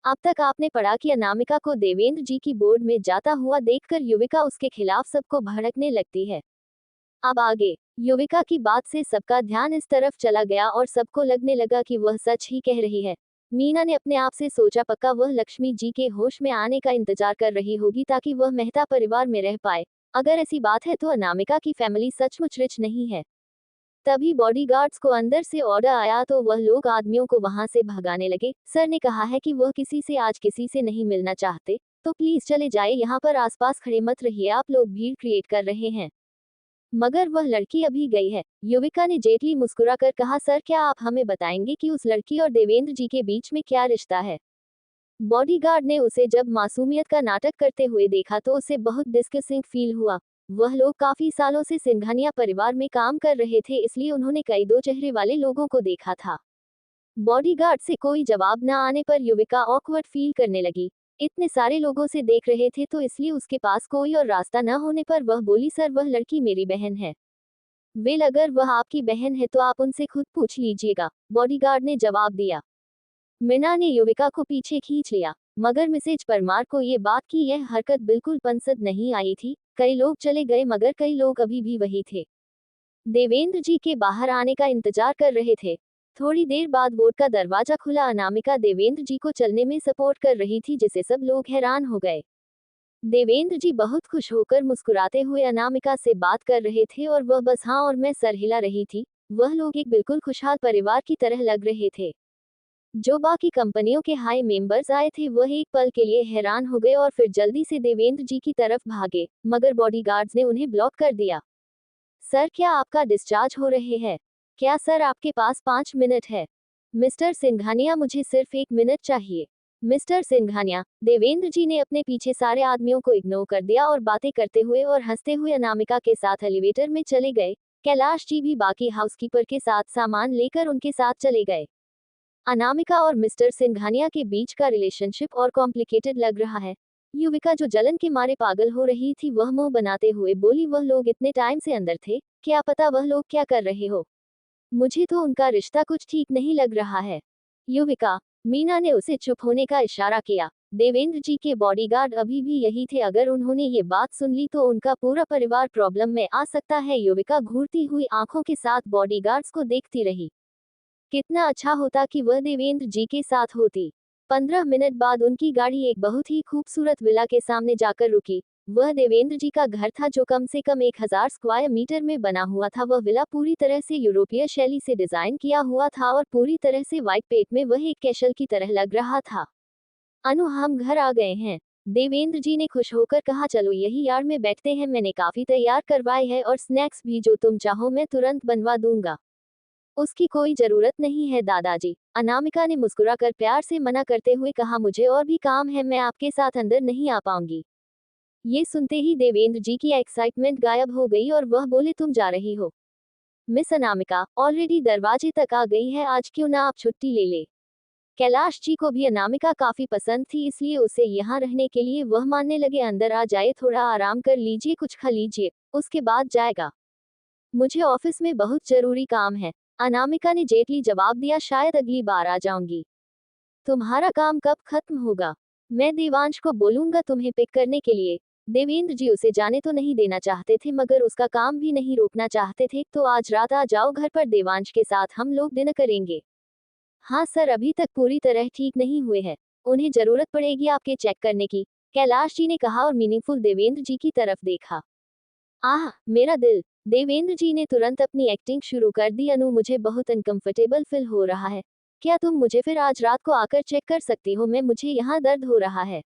अब तक आपने पढ़ा कि अनामिका को देवेंद्र जी की बोर्ड में जाता हुआ देखकर युविका उसके खिलाफ सबको भड़कने लगती है। अब आगे युविका की बात से सबका ध्यान इस तरफ चला गया और सबको लगने लगा कि वह सच ही कह रही है। मीना ने अपने आप से सोचा पक्का वह लक्ष्मी जी के होश में आने का इंतजार कर रही होगी ताकि वह मेहता परिवार में रह पाए। अगर ऐसी बात है तो अनामिका की फैमिली सचमुच रिच नहीं है। तभी बॉडीगार्ड्स को अंदर से ऑर्डर आया तो वह लोग आदमियों को वहां से भगाने लगे। सर ने कहा है कि वह किसी से आज किसी से नहीं मिलना चाहते, तो प्लीज चले जाए, यहाँ पर आसपास खड़े मत रहिए, आप लोग भीड़ क्रिएट कर रहे हैं। मगर वह लड़की अभी गई है। युविका ने जेटली मुस्कुराकर कहा, सर क्या आप हमें बताएंगे कि उस लड़की और देवेंद्र जी के बीच में क्या रिश्ता है। बॉडीगार्ड ने उसे जब मासूमियत का नाटक करते हुए देखा तो उसे बहुत डिस्कसिंग फील हुआ। वह लोग काफी सालों से सिंघानिया परिवार में काम कर रहे थे, इसलिए उन्होंने कई दो चेहरे वाले लोगों को देखा था। बॉडीगार्ड से कोई जवाब न आने पर युविका ऑकवर्ड फील करने लगी। इतने सारे लोगों से देख रहे थे तो इसलिए उसके पास कोई और रास्ता न होने पर वह बोली, सर वह लड़की मेरी बहन है। वेल अगर वह आपकी बहन है तो आप उनसे खुद पूछ लीजिएगा, बॉडीगार्ड ने जवाब दिया। मीना ने युविका को पीछे खींच लिया, मगर मिसेज परमार को ये बात की यह हरकत बिल्कुल पसंद नहीं आई थी। कई लोग चले गए मगर कई लोग अभी भी वही थे। देवेंद्र जी के बाहर आने का इंतजार कर रहे थे। थोड़ी देर बाद बोर्ड का दरवाजा खुला। अनामिका देवेंद्र जी को चलने में सपोर्ट कर रही थी, जिसे सब लोग हैरान हो गए। देवेंद्र जी बहुत खुश होकर मुस्कुराते हुए अनामिका से बात कर रहे थे और वह बस हाँ और मैं सर हिला रही थी। वह लोग एक बिल्कुल खुशहाल परिवार की तरह लग रहे थे। जो बाकी कंपनियों के हाई मेंबर्स आए थे वह एक पल के लिए हैरान हो गए और फिर जल्दी से देवेंद्र जी की तरफ भागे, मगर बॉडीगार्ड्स ने उन्हें ब्लॉक कर दिया। सर क्या आपका डिस्चार्ज हो रहे हैं? क्या सर आपके पास 5 मिनट है? मिस्टर सिंघानिया मुझे सिर्फ 1 मिनट चाहिए। मिस्टर सिंघानिया, देवेंद्र जी ने अपने पीछे सारे आदमियों को इग्नोर कर दिया और बातें करते हुए और हंसते हुए अनामिका के साथ एलिवेटर में चले गए। कैलाश जी भी बाकी हाउसकीपर के साथ सामान लेकर उनके साथ चले गए। अनामिका और मिस्टर सिंघानिया के बीच का रिलेशनशिप और कॉम्प्लिकेटेड लग रहा है। युविका जो जलन के मारे पागल हो रही थी वह मुंह बनाते हुए बोली, वह लोग इतने टाइम से अंदर थे, क्या पता वह लोग क्या कर रहे हो। मुझे तो उनका रिश्ता कुछ ठीक नहीं लग रहा है। युविका, मीना ने उसे चुप होने का इशारा किया। देवेंद्र जी के बॉडीगार्ड अभी भी यही थे, अगर उन्होंने ये बात सुन ली तो उनका पूरा परिवार प्रॉब्लम में आ सकता है। युविका घूरती हुई आंखों के साथ बॉडीगार्ड्स को देखती रही। कितना अच्छा होता कि वह देवेंद्र जी के साथ होती। 15 मिनट बाद उनकी गाड़ी एक बहुत ही खूबसूरत विला के सामने जाकर रुकी। वह देवेंद्र जी का घर था जो कम से कम 1000 स्क्वायर मीटर में बना हुआ था। वह विला पूरी तरह से यूरोपीय शैली से डिजाइन किया हुआ था और पूरी तरह से व्हाइट पेट में वह एक कैसल की तरह लग रहा था। अनु हम घर आ गए हैं, देवेंद्र जी ने खुश होकर कहा, चलो यही यार्ड में बैठते हैं, मैंने काफी तैयार करवाए हैं और स्नैक्स भी, जो तुम चाहो मैं तुरंत बनवा दूंगा। उसकी कोई जरूरत नहीं है दादाजी, अनामिका ने मुस्कुराकर प्यार से मना करते हुए कहा, मुझे और भी काम है, मैं आपके साथ अंदर नहीं आ पाऊंगी। ये सुनते ही देवेंद्र जी की एक्साइटमेंट गायब हो गई और वह बोले, तुम जा रही हो? मिस अनामिका ऑलरेडी दरवाजे तक आ गई है, आज क्यों ना आप छुट्टी ले ले। कैलाश जी को भी अनामिका काफी पसंद थी, इसलिए उसे यहाँ रहने के लिए वह मानने लगे, अंदर आ जाए, थोड़ा आराम कर लीजिए, कुछ खा लीजिए, उसके बाद जाएगा। मुझे ऑफिस में बहुत जरूरी काम है, अनामिका ने जेटली जवाब दिया, शायद अगली बार आ जाऊंगी। तुम्हारा काम कब खत्म होगा? मैं देवांश को बोलूंगा तुम्हें पिक करने के लिए। देवेंद्र जी उसे जाने तो नहीं देना चाहते थे मगर उसका काम भी नहीं रोकना चाहते थे, तो आज रात आ जाओ घर पर, देवांश के साथ हम लोग डिनर करेंगे। हाँ सर, अभी तक पूरी तरह ठीक नहीं हुए हैं, उन्हें जरूरत पड़ेगी आपके चेक करने की, कैलाश जी ने कहा और मीनिंगफुल देवेंद्र जी की तरफ देखा। आह मेरा दिल, देवेंद्र जी ने तुरंत अपनी एक्टिंग शुरू कर दी, अनु मुझे बहुत अनकंफर्टेबल फील हो रहा है, क्या तुम मुझे फिर आज रात को आकर चेक कर सकती हो, मैं मुझे यहाँ दर्द हो रहा है।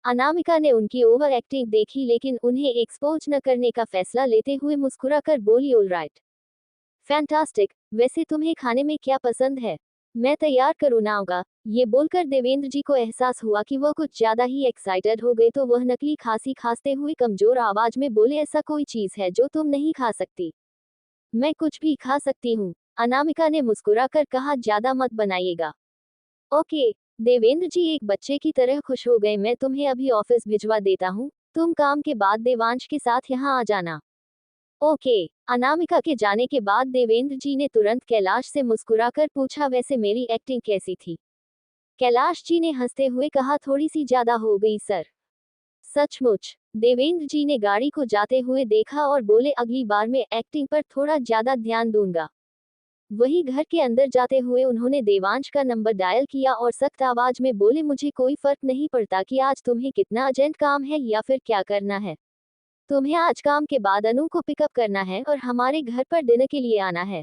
अनामिका ने उनकी ओवर एक्टिंग देखी लेकिन उन्हें एक्सपोज न करने का फैसला लेते हुए मुस्कुराकर बोली, ऑल राइट, फैंटास्टिक, वैसे तुम्हें खाने में क्या पसंद है? मैं तैयार करूँ ना होगा। ये बोलकर देवेंद्र जी को एहसास हुआ कि वह कुछ ज्यादा ही एक्साइटेड हो गए, तो वह नकली खांसी खांसते हुए कमजोर आवाज में बोले, ऐसा कोई चीज है जो तुम नहीं खा सकती? मैं कुछ भी खा सकती हूँ, अनामिका ने मुस्कुराकर कहा, ज्यादा मत बनाइएगा। ओके, देवेंद्र जी एक बच्चे की तरह खुश हो गए, मैं तुम्हें अभी ऑफिस भिजवा देता हूँ, तुम काम के बाद देवांश के साथ यहाँ आ जाना। ओके, अनामिका के जाने के बाद देवेंद्र जी ने तुरंत कैलाश से मुस्कुराकर पूछा, वैसे मेरी एक्टिंग कैसी थी? कैलाश जी ने हंसते हुए कहा, थोड़ी सी ज्यादा हो गई सर। सचमुच। देवेंद्र जी ने गाड़ी को जाते हुए देखा और बोले, अगली बार मैं एक्टिंग पर थोड़ा ज्यादा ध्यान दूंगा। वही घर के अंदर जाते हुए उन्होंने देवांश का नंबर डायल किया और सख्त आवाज में बोले, मुझे कोई फर्क नहीं पड़ता कि आज तुम्हें कितना अर्जेंट काम है या फिर क्या करना है। तुम्हें आज काम के बाद अनु को पिकअप करना है और हमारे घर पर डिनर के लिए आना है।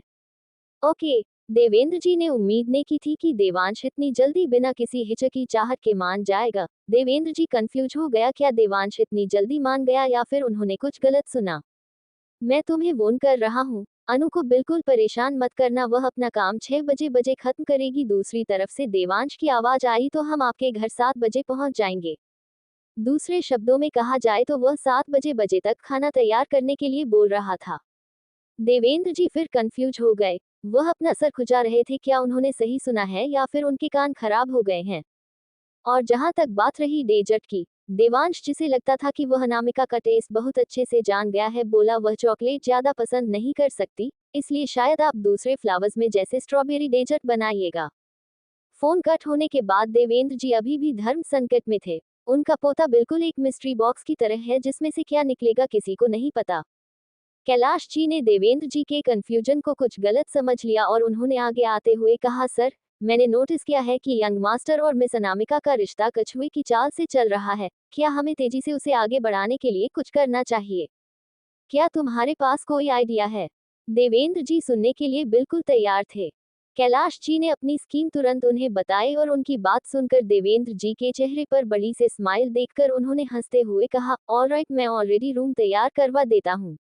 ओके। देवेंद्र जी ने उम्मीद नहीं की थी कि देवांश इतनी जल्दी बिना किसी हिचकिचाहट के मान जाएगा। देवेंद्र जी कंफ्यूज हो गया, क्या देवांश इतनी जल्दी मान गया या फिर उन्होंने कुछ गलत सुना। मैं तुम्हें फोन कर रहा हूँ, अनु को बिल्कुल परेशान मत करना, वह अपना काम 6 बजे खत्म करेगी। दूसरी तरफ से देवांश की आवाज आई, तो हम आपके घर 7 बजे पहुंच जाएंगे। दूसरे शब्दों में कहा जाए तो वह 7 बजे तक खाना तैयार करने के लिए बोल रहा था। देवेंद्र जी फिर कंफ्यूज हो गए। वह अपना सर खुजा रहे थे, क्या उन्होंने सही सुना है या फिर उनके कान खराब हो गए हैं। और जहां तक बात रही डेजर्ट की, देवांश जिसे लगता था कि वह अनामिका का टेस्ट बहुत अच्छे से जान गया है, बोला, वह चॉकलेट ज्यादा पसंद नहीं कर सकती, इसलिए शायद आप दूसरे फ्लावर्स में जैसे स्ट्रॉबेरी डेजर्ट बनाइएगा। फोन कट होने के बाद देवेंद्र जी अभी भी धर्म संकट में थे। उनका पोता बिल्कुल एक मिस्ट्री बॉक्स की तरह है, जिसमें से क्या निकलेगा किसी को नहीं पता। कैलाश जी ने देवेंद्र जी के कंफ्यूजन को कुछ गलत समझ लिया और उन्होंने आगे आते हुए कहा, सर, मैंने नोटिस किया है कि यंग मास्टर और मिस अनामिका का रिश्ता कछुए की चाल से चल रहा है। क्या हमें तेजी से उसे आगे बढ़ाने के लिए कुछ करना चाहिए? क्या तुम्हारे पास कोई आइडिया है? देवेंद्र जी सुनने के लिए बिल्कुल तैयार थे। कैलाश जी ने अपनी स्कीम तुरंत उन्हें बताई और उनकी बात सुनकर देवेंद्र जी के चेहरे पर बड़ी से स्माइल देखकर उन्होंने हंसते हुए कहा, ऑलराइट, मैं ऑलरेडी रूम तैयार करवा देता हूँ।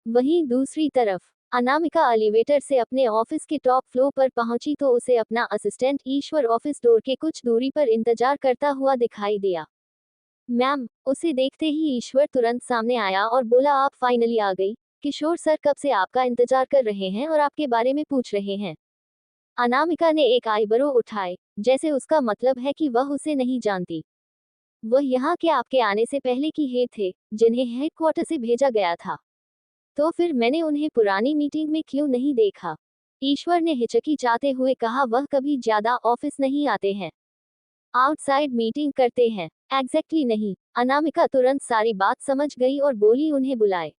वहीं दूसरी तरफ अनामिका एलिवेटर से अपने ऑफिस के टॉप फ्लोर पर पहुंची तो उसे अपना असिस्टेंट ईश्वर ऑफिस डोर के कुछ दूरी पर इंतजार करता हुआ दिखाई दिया। मैम, उसे देखते ही ईश्वर तुरंत सामने आया और बोला, आप फाइनली आ गई। किशोर सर कब से आपका इंतजार कर रहे हैं और आपके बारे में पूछ रहे हैं। अनामिका ने एक आईब्रो उठाए, जैसे उसका मतलब है कि वह उसे नहीं जानती। वह यहाँ के आपके आने से पहले की हेड थे, जिन्हें हेडक्वार्टर से भेजा गया था। तो फिर मैंने उन्हें पुरानी मीटिंग में क्यों नहीं देखा? ईश्वर ने हिचकिचाते हुए कहा, वह कभी ज्यादा ऑफिस नहीं आते हैं, आउटसाइड मीटिंग करते हैं। एग्जैक्टली नहीं। अनामिका तुरंत सारी बात समझ गई और बोली, उन्हें बुलाए।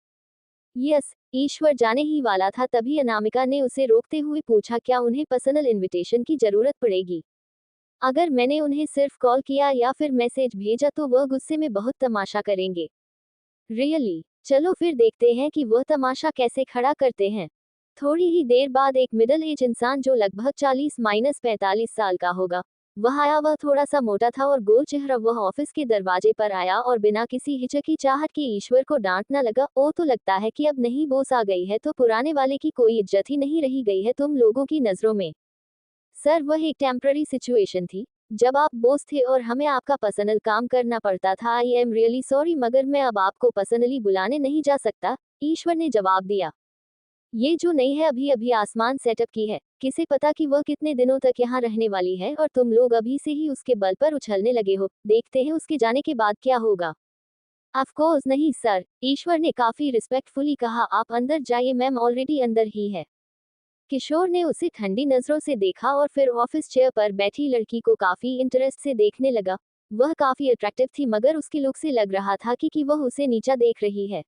यस। ईश्वर जाने ही वाला था, तभी अनामिका ने उसे रोकते हुए पूछा, क्या उन्हें पर्सनल इनविटेशन की जरूरत पड़ेगी? अगर मैंने उन्हें सिर्फ कॉल किया या फिर मैसेज भेजा तो वह गुस्से में बहुत तमाशा करेंगे। रियली? चलो फिर देखते हैं कि वह तमाशा कैसे खड़ा करते हैं। थोड़ी ही देर बाद एक मिडिल एज इंसान जो लगभग 40-45 साल का होगा, वह आया। वह थोड़ा सा मोटा था और गोल चेहरा। वह ऑफिस के दरवाजे पर आया और बिना किसी हिचकिचाहट के ईश्वर को डांटना लगा, ओ तो लगता है कि अब नहीं बॉस आ गई है तो पुराने वाले की कोई इज्जत ही नहीं रही गई है तुम लोगों की नजरों में। सर, वह एक टेम्पररी सिचुएशन थी, जब आप बॉस थे और हमें आपका पर्सनल काम करना पड़ता था। आई एम रियली सॉरी, मगर मैं अब आपको पर्सनली बुलाने नहीं जा सकता, ईश्वर ने जवाब दिया। ये जो नहीं है अभी अभी आसमान सेटअप की है, किसे पता कि वह कितने दिनों तक यहाँ रहने वाली है और तुम लोग अभी से ही उसके बल पर उछलने लगे हो। देखते हैं उसके जाने के बाद क्या होगा। ऑफ कोर्स नहीं सर, ईश्वर ने काफी रिस्पेक्टफुली कहा, आप अंदर जाइए, मैम ऑलरेडी अंदर ही है। किशोर ने उसे ठंडी नजरों से देखा और फिर ऑफिस चेयर पर बैठी लड़की को काफी इंटरेस्ट से देखने लगा। वह काफी अट्रैक्टिव थी, मगर उसके लुक से लग रहा था कि वह उसे नीचा देख रही है।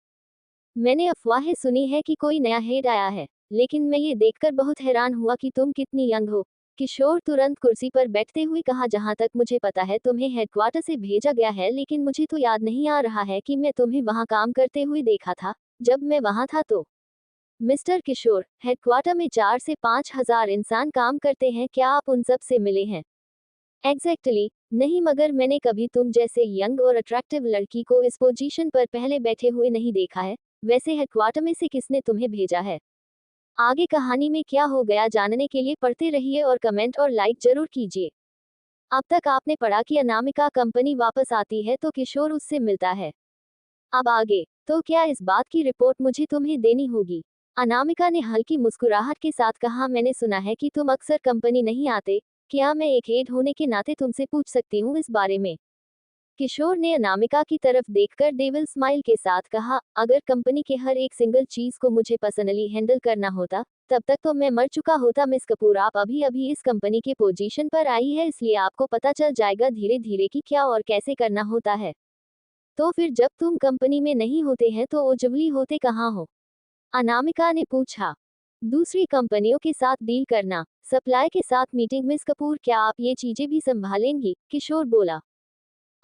मैंने अफवाहें सुनी है कि कोई नया हेड आया है, लेकिन मैं ये देखकर बहुत हैरान हुआ कि तुम कितनी यंग हो। किशोर तुरंत कुर्सी पर बैठते हुए कहा, जहां तक मुझे पता है तुम्हें हेडक्वार्टर से भेजा गया है, लेकिन मुझे तो याद नहीं आ रहा है कि मैं तुम्हें वहां काम करते हुए देखा था। जब मैं वहां था तो मिस्टर किशोर, हेडक्वार्टर में 4 से 5 हजार इंसान काम करते हैं, क्या आप उन सब से मिले हैं? एग्जैक्टली नहीं, मगर मैंने कभी तुम जैसे यंग और अट्रैक्टिव लड़की को इस पोजीशन पर पहले बैठे हुए नहीं देखा है। वैसे हेडक्वार्टर में से किसने तुम्हें भेजा है? आगे कहानी में क्या हो गया जानने के लिए पढ़ते रहिए और कमेंट और लाइक जरूर कीजिए। अब तक आपने पढ़ा कि अनामिका कंपनी वापस आती है तो किशोर उससे मिलता है। अब आगे तो क्या इस बात की रिपोर्ट मुझे तुम्हें देनी होगी? अनामिका ने हल्की मुस्कुराहट के साथ कहा, मैंने सुना है कि तुम अक्सर कंपनी नहीं आते, क्या मैं एक हेड होने के नाते तुमसे पूछ सकती हूँ इस बारे में? किशोर ने अनामिका की तरफ देखकर डेविल स्माइल के साथ कहा, अगर कंपनी के हर एक सिंगल चीज को मुझे पर्सनली हैंडल करना होता तब तक तो मैं मर चुका होता। मिस कपूर, आप अभी अभी इस कंपनी के पोजीशन पर आई है, इसलिए आपको पता चल जाएगा धीरे धीरे कि क्या और कैसे करना होता है। तो फिर जब तुम कंपनी में नहीं होते हैं तो उज्जवली होते कहाँ हो? अनामिका ने पूछा। दूसरी कंपनियों के साथ डील करना, सप्लाई के साथ मीटिंग। मिस कपूर, क्या आप ये चीजें भी संभालेंगी? किशोर बोला।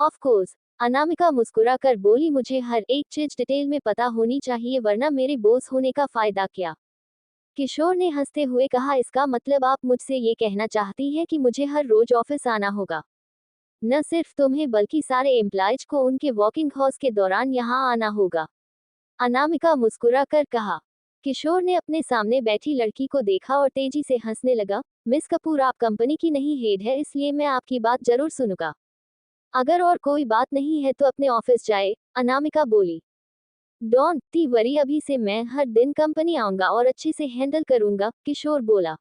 ऑफ कोर्स, अनामिका मुस्कुरा कर बोली, मुझे हर एक चीज डिटेल में पता होनी चाहिए, वरना मेरे बॉस होने का फायदा क्या? किशोर ने हंसते हुए कहा, इसका मतलब आप मुझसे ये कहना चाहती हैं कि मुझे हर रोज ऑफिस आना होगा? न सिर्फ तुम्हें बल्कि सारे एम्प्लॉयज को उनके वॉकिंग हॉर्स के दौरान यहाँ आना होगा। अनामिका मुस्कुरा कर कहा। किशोर ने अपने सामने बैठी लड़की को देखा और तेजी से हंसने लगा। मिस कपूर, आप कंपनी की नहीं हेड है, इसलिए मैं आपकी बात जरूर सुनूंगा। अगर और कोई बात नहीं है तो अपने ऑफिस जाए, अनामिका बोली। डोंट ती वरी, अभी से मैं हर दिन कंपनी आऊंगा और अच्छे से हैंडल करूंगा, किशोर बोला।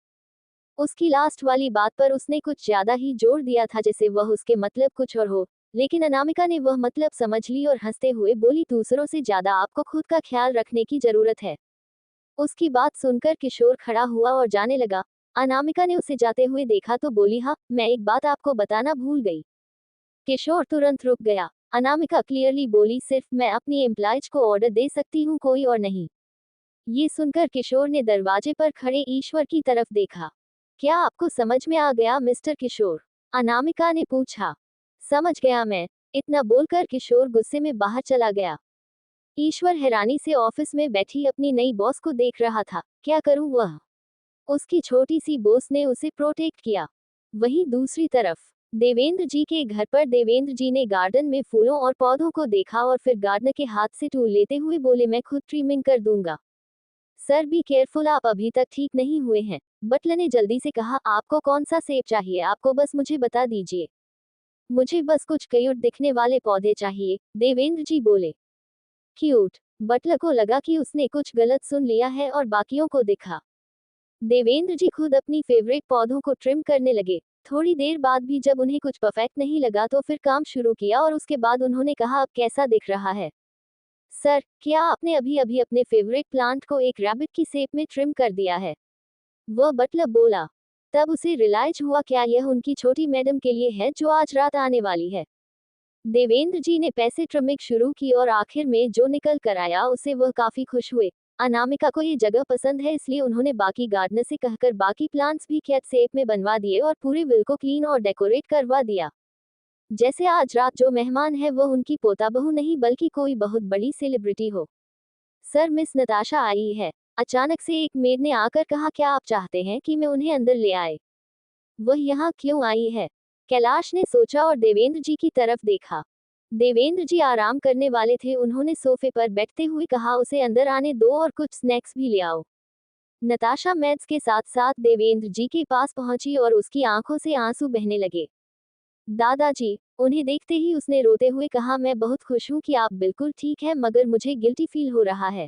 उसकी लास्ट वाली बात पर उसने कुछ ज्यादा ही जोर दिया था, जैसे वह उसके मतलब कुछ और हो, लेकिन अनामिका ने वह मतलब समझ ली और हंसते हुए बोली, दूसरों से ज्यादा आपको खुद का ख्याल रखने की जरूरत है। उसकी बात सुनकर किशोर खड़ा हुआ और जाने लगा। अनामिका ने उसे जाते हुए देखा तो बोली, हाँ, मैं एक बात आपको बताना भूल गई। किशोर तुरंत रुक गया। अनामिका क्लियरली बोली, सिर्फ मैं अपनी एम्प्लॉयज को ऑर्डर दे सकती हूँ, कोई और नहीं। ये सुनकर किशोर ने दरवाजे पर खड़े ईश्वर की तरफ देखा। क्या आपको समझ में आ गया मिस्टर किशोर? अनामिका ने पूछा। समझ गया मैं, इतना बोलकर किशोर गुस्से में बाहर चला गया। ईश्वर हैरानी से ऑफिस में बैठी अपनी नई बॉस को देख रहा था। क्या करूं, वह उसकी छोटी सी बॉस ने उसे प्रोटेक्ट किया। वहीं दूसरी तरफ देवेंद्र जी के घर पर देवेंद्र जी ने गार्डन में फूलों और पौधों को देखा और फिर गार्डनर के हाथ से टूल लेते हुए बोले, मैं खुद ट्रिमिंग कर दूंगा। सर बी केयरफुल, आप अभी तक ठीक नहीं हुए हैं। बटलर ने जल्दी से कहा, आपको कौन सा सेब चाहिए? आपको बस मुझे बता दीजिए। मुझे बस कुछ क्यूट दिखने वाले पौधे चाहिए, देवेंद्र जी बोले। क्यूट? बटलर को लगा कि उसने कुछ गलत सुन लिया है और बाकियों को दिखा। देवेंद्र जी खुद अपनी फेवरेट पौधों को ट्रिम करने लगे। थोड़ी देर बाद भी जब उन्हें कुछ परफेक्ट नहीं लगा तो फिर काम शुरू किया और उसके बाद उन्होंने कहा, अब कैसा दिख रहा है? सर, क्या आपने अभी अभी अपने फेवरेट प्लांट को एक रैबिट की शेप में ट्रिम कर दिया है? वह बटलर बोला। तब उसे रियलाइज हुआ, क्या यह उनकी छोटी मैडम के लिए है जो आज रात आने वाली है? देवेंद्र जी ने पैसे ट्रिमिंग शुरू की और आखिर में जो निकल कर आया उसे वह काफी खुश हुए। अनामिका को ये जगह पसंद है, इसलिए उन्होंने बाकी गार्डनर से कहकर बाकी प्लांट्स भी कैट शेप में बनवा दिए और पूरे विल को क्लीन और डेकोरेट करवा दिया। जैसे आज रात जो मेहमान है वह उनकी पोता बहू नहीं बल्कि कोई बहुत बड़ी सेलिब्रिटी हो। सर, मिस नताशा आई है, अचानक से एक मेड ने आकर कहा, क्या आप चाहते हैं कि मैं उन्हें अंदर ले आए? वह यहाँ क्यों आई है? कैलाश ने सोचा और देवेंद्र जी की तरफ देखा। देवेंद्र जी आराम करने वाले थे। उन्होंने सोफे पर बैठते हुए कहा, उसे अंदर आने दो और कुछ स्नैक्स भी ले आओ। नताशा मैथ्स के साथ साथ देवेंद्र जी के पास पहुंची और उसकी आंखों से आंसू बहने लगे। दादाजी, उन्हें देखते ही उसने रोते हुए कहा, मैं बहुत खुश हूँ कि आप बिल्कुल ठीक है, मगर मुझे गिल्टी फील हो रहा है।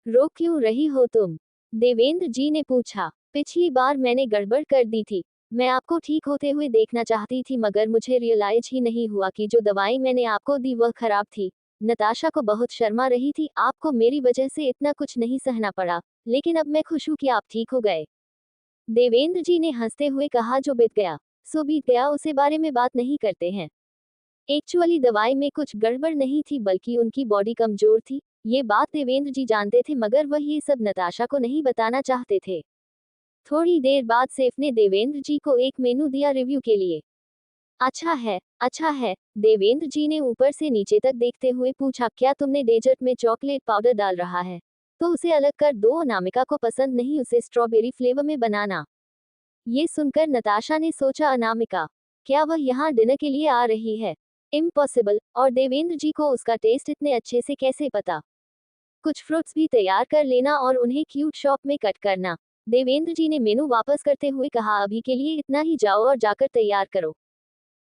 रो क्यों रही हो तुम? देवेंद्र जी ने पूछा। पिछली बार मैंने गड़बड़ कर दी थी। मैं आपको ठीक होते हुए देखना चाहती थी, मगर मुझे रियलाइज ही नहीं हुआ कि जो दवाई मैंने आपको दी वह खराब थी। नताशा को बहुत शर्मा रही थी। आपको मेरी वजह से इतना कुछ नहीं सहना पड़ा, लेकिन अब मैं खुश हूँ कि आप ठीक हो गए। देवेंद्र जी ने हंसते हुए कहा, जो बीत गया सो बीत गया, उसे बारे में बात नहीं करते हैं। एक्चुअली दवाई में कुछ गड़बड़ नहीं थी, बल्कि उनकी बॉडी कमजोर थी। ये बात देवेंद्र जी जानते थे, मगर वह ये सब नताशा को नहीं बताना चाहते थे। थोड़ी देर बाद सेफ ने देवेंद्र जी को एक मेनू दिया रिव्यू के लिए। अच्छा है, अच्छा है, देवेंद्र जी ने ऊपर से नीचे तक देखते हुए पूछा, क्या तुमने डेजर्ट में चॉकलेट पाउडर डाल रहा है? तो उसे अलग कर दो, अनामिका को पसंद नहीं, उसे स्ट्रॉबेरी फ्लेवर में बनाना। ये सुनकर नताशा ने सोचा, अनामिका, क्या वह यहाँ डिनर के लिए आ रही है? इम्पॉसिबल, और देवेंद्र जी को उसका टेस्ट इतने अच्छे से कैसे पता? कुछ फ्रूट्स भी तैयार कर लेना और उन्हें क्यूट शॉप में कट करना। देवेंद्र जी ने मेनू वापस करते हुए कहा, अभी के लिए इतना ही, जाओ और जाकर तैयार करो।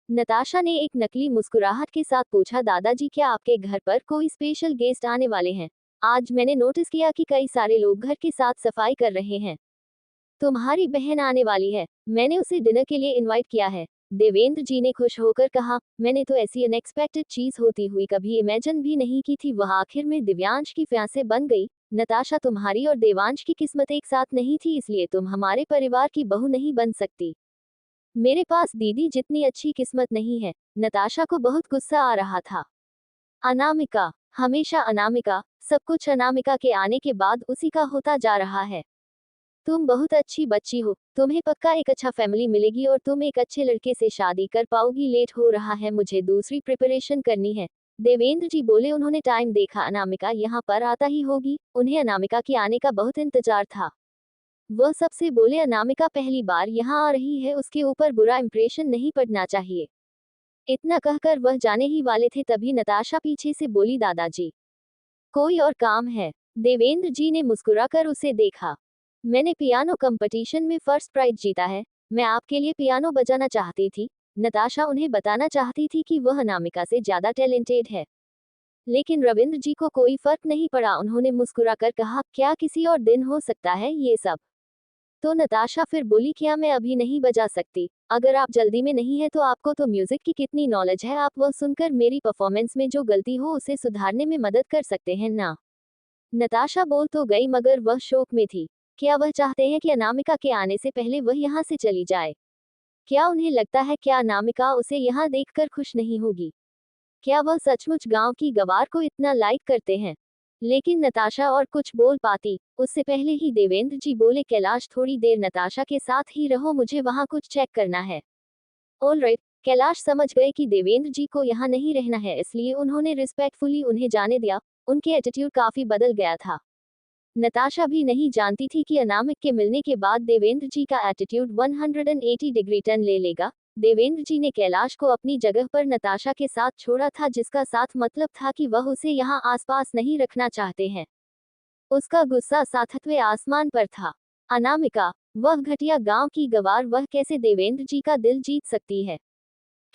नताशा ने एक नकली मुस्कुराहट के साथ पूछा, दादाजी, क्या आपके घर पर कोई स्पेशल गेस्ट आने वाले हैं? आज मैंने नोटिस किया कि कई सारे लोग घर के साथ सफाई कर रहे हैं। तुम्हारी बहन आने वाली है, मैंने उसे डिनर के लिए इनवाइट किया है। देवेंद्र जी ने खुश होकर कहा, मैंने तो ऐसी अनएक्सपेक्टेड चीज होती हुई कभी इमेजिन भी नहीं की थी। वह आखिर में दिव्यांश की फियांसे बन गई। नताशा, तुम्हारी और देवांश की किस्मत एक साथ नहीं थी, इसलिए तुम हमारे परिवार की बहू नहीं बन सकती। मेरे पास दीदी जितनी अच्छी किस्मत नहीं है। नताशा को बहुत गुस्सा आ रहा था। अनामिका, हमेशा अनामिका, सब कुछ अनामिका के आने के बाद उसी का होता जा रहा है। तुम बहुत अच्छी बच्ची हो, तुम्हें पक्का एक अच्छा फैमिली मिलेगी और तुम एक अच्छे लड़के से शादी कर पाओगी। लेट हो रहा है, मुझे दूसरी प्रिपरेशन करनी है। देवेंद्र जी बोले। उन्होंने टाइम देखा, अनामिका यहाँ पर आता ही होगी। उन्हें अनामिका के आने का बहुत इंतजार था। वह सबसे बोले, अनामिका पहली बार यहाँ आ रही है, उसके ऊपर बुरा इंप्रेशन नहीं पड़ना चाहिए। इतना कहकर वह जाने ही वाले थे, तभी नताशा पीछे से बोली, दादाजी कोई और काम है? देवेंद्र जी ने मुस्कुराकर उसे देखा। मैंने पियानो कंपटीशन में फर्स्ट प्राइज जीता है, मैं आपके लिए पियानो बजाना चाहती थी। नताशा उन्हें बताना चाहती थी कि वह अनामिका से ज्यादा टैलेंटेड है, लेकिन रविंद्र जी को कोई फर्क नहीं पड़ा। उन्होंने मुस्कुराकर कहा, क्या किसी और दिन हो सकता है ये सब? तो नताशा फिर बोली, क्या मैं अभी नहीं बजा सकती? अगर आप जल्दी में नहीं है तो आपको तो म्यूजिक की कितनी नॉलेज है, आप वह सुनकर मेरी परफॉर्मेंस में जो गलती हो उसे सुधारने में मदद कर सकते हैं ना। नताशा बोल तो गई, मगर वह शोक में थी। क्या वह चाहते हैं कि अनामिका के आने से पहले वह यहाँ से चली जाए? क्या उन्हें लगता है क्या अनामिका उसे यहाँ देखकर खुश नहीं होगी? क्या वह सचमुच गांव की गवार को इतना लाइक करते हैं? लेकिन नताशा और कुछ बोल पाती, उससे पहले ही देवेंद्र जी बोले, कैलाश थोड़ी देर नताशा के साथ ही रहो, मुझे वहाँ कुछ चेक करना है। ऑलराइट। कैलाश समझ गए कि देवेंद्र जी को यहाँ नहीं रहना है, इसलिए उन्होंने रिस्पेक्टफुली उन्हें जाने दिया। उनके एटीट्यूड काफी बदल गया था। नताशा भी नहीं जानती थी कि अनामिक के मिलने के बाद देवेंद्र जी का एटीट्यूड 180 डिग्री टर्न ले लेगा। देवेंद्र जी ने कैलाश को अपनी जगह पर नताशा के साथ छोड़ा था, जिसका साथ मतलब था कि वह उसे यहाँ आसपास नहीं रखना चाहते हैं। उसका गुस्सा सातवें आसमान पर था। अनामिका, वह घटिया गांव की गवार, वह कैसे देवेंद्र जी का दिल जीत सकती है?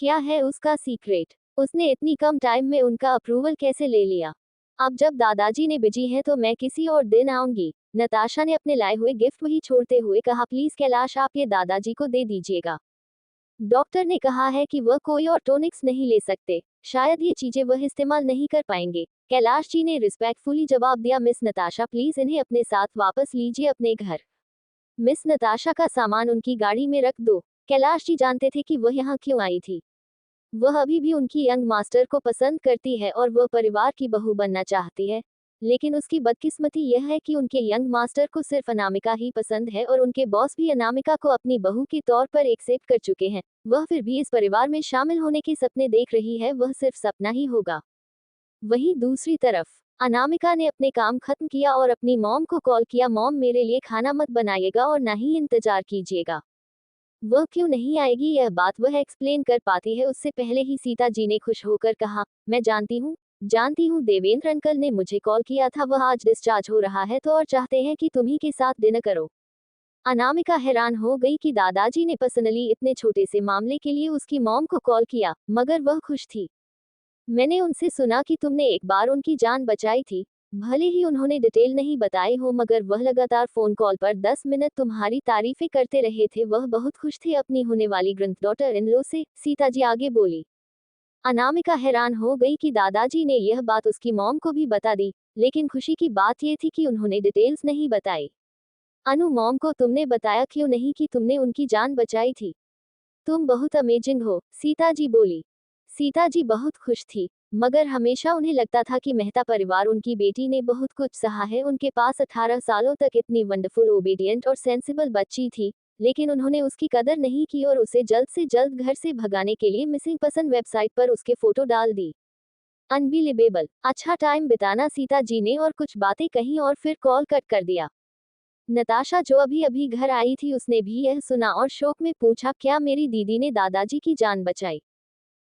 क्या है उसका सीक्रेट? उसने इतनी कम टाइम में उनका अप्रूवल कैसे ले लिया? अब जब दादाजी ने बिजी है तो मैं किसी और दिन आऊंगी। नताशा ने अपने लाए हुए गिफ्ट वही छोड़ते हुए कहा, प्लीज कैलाश, आप ये दादाजी को दे दीजिएगा। डॉक्टर ने कहा है कि वह कोई और टॉनिक्स नहीं ले सकते, शायद ये चीजें वह इस्तेमाल नहीं कर पाएंगे। कैलाश जी ने रिस्पेक्टफुली जवाब दिया, मिस नताशा प्लीज इन्हें अपने साथ वापस लीजिए अपने घर। मिस नताशा का सामान उनकी गाड़ी में रख दो। कैलाश जी जानते थे कि वह यहाँ क्यों आई थी। वह अभी भी उनकी यंग मास्टर को पसंद करती है और वह परिवार की बहू बनना चाहती है, लेकिन उसकी बदकिस्मती यह है कि उनके यंग मास्टर को सिर्फ अनामिका ही पसंद है और उनके बॉस भी अनामिका को अपनी बहू के तौर पर एक्सेप्ट कर चुके हैं। वह फिर भी इस परिवार में शामिल होने के सपने देख रही है, वह सिर्फ सपना ही होगा। वहीं दूसरी तरफ अनामिका ने अपने काम खत्म किया और अपनी मॉम को कॉल किया, मॉम मेरे लिए खाना मत बनाइएगा और ना ही इंतजार कीजिएगा। वह क्यों नहीं आएगी यह बात वह एक्सप्लेन कर पाती है, उससे पहले ही सीता जी ने खुश होकर कहा, मैं जानती हूँ देवेंद्र अंकल ने मुझे कॉल किया था, वह आज डिस्चार्ज हो रहा है तो और चाहते हैं कि तुम्ही के साथ डिनर करो। अनामिका हैरान हो गई कि दादाजी ने पर्सनली इतने छोटे से मामले के लिए उसकी मॉम को कॉल किया, मगर वह खुश थी। मैंने उनसे सुना कि तुमने एक बार उनकी जान बचाई थी। भले ही उन्होंने डिटेल नहीं बताए हो, मगर वह लगातार फोन कॉल पर 10 मिनट तुम्हारी तारीफें करते रहे थे। वह बहुत खुश थे अपनी होने वाली ग्रैंडडॉटर इन लॉ से, सीता जी आगे बोली। अनामिका हैरान हो गई कि दादाजी ने यह बात उसकी मॉम को भी बता दी, लेकिन खुशी की बात यह थी कि उन्होंने डिटेल्स नहीं बताई। अनु, मॉम को तुमने बताया क्यों नहीं कि तुमने उनकी जान बचाई थी? तुम बहुत अमेजिंग हो, सीता जी बोली। सीता जी बहुत खुश थी, मगर हमेशा उन्हें लगता था कि मेहता परिवार उनकी बेटी ने बहुत कुछ सहा है। उनके पास 18 सालों तक इतनी वंडरफुल, ओबीडियंट और सेंसिबल बच्ची थी, लेकिन उन्होंने उसकी कदर नहीं की और उसे जल्द से जल्द घर से भगाने के लिए मिसिंग पर्सन वेबसाइट पर उसके फोटो डाल दी। अनबिलीवेबल। अच्छा टाइम बिताना, सीता जी ने और कुछ बातें कही और फिर कॉल कट कर दिया। नताशा जो अभी अभी घर आई थी, उसने भी यह सुना और शौक में पूछा, क्या मेरी दीदी ने दादाजी की जान बचाई?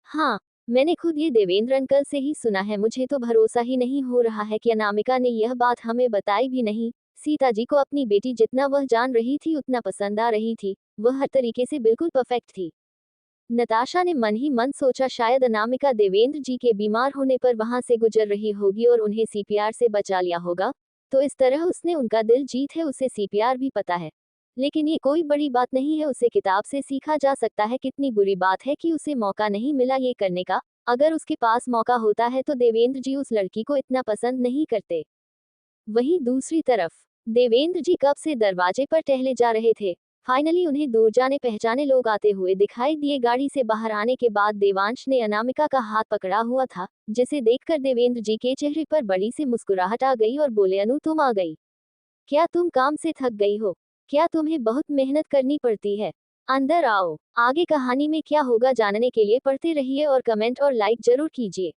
हाँ, मैंने खुद ये देवेंद्र अंकल से ही सुना है। मुझे तो भरोसा ही नहीं हो रहा है कि अनामिका ने यह बात हमें बताई भी नहीं। सीता जी को अपनी बेटी जितना वह जान रही थी उतना पसंद आ रही थी, वह हर तरीके से बिल्कुल परफेक्ट थी। नताशा ने मन ही मन सोचा, शायद अनामिका देवेंद्र जी के बीमार होने पर वहां से गुजर रही होगी और उन्हें सीपीआर से बचा लिया होगा, तो इस तरह उसने उनका दिल जीत है। उसे सीपीआर भी पता है, लेकिन ये कोई बड़ी बात नहीं है, उसे किताब से सीखा जा सकता है। कितनी बुरी बात है कि उसे मौका नहीं मिला ये करने का। अगर उसके पास मौका होता है तो देवेंद्र जी उस लड़की को इतना पसंद नहीं करते। वहीं दूसरी तरफ देवेंद्र जी कब से दरवाजे पर टहले जा रहे थे। फाइनली उन्हें दूर जाने पहचाने लोग आते हुए दिखाई दिए। गाड़ी से बाहर आने के बाद देवांश ने अनामिका का हाथ पकड़ा हुआ था, जिसे देखकर देवेंद्र जी के चेहरे पर बड़ी सी मुस्कुराहट आ गई और बोले, अनु तुम आ गई। क्या तुम काम से थक गई हो? क्या तुम्हें बहुत मेहनत करनी पड़ती है? अंदर आओ। आगे कहानी में क्या होगा जानने के लिए पढ़ते रहिए और कमेंट और लाइक जरूर कीजिए।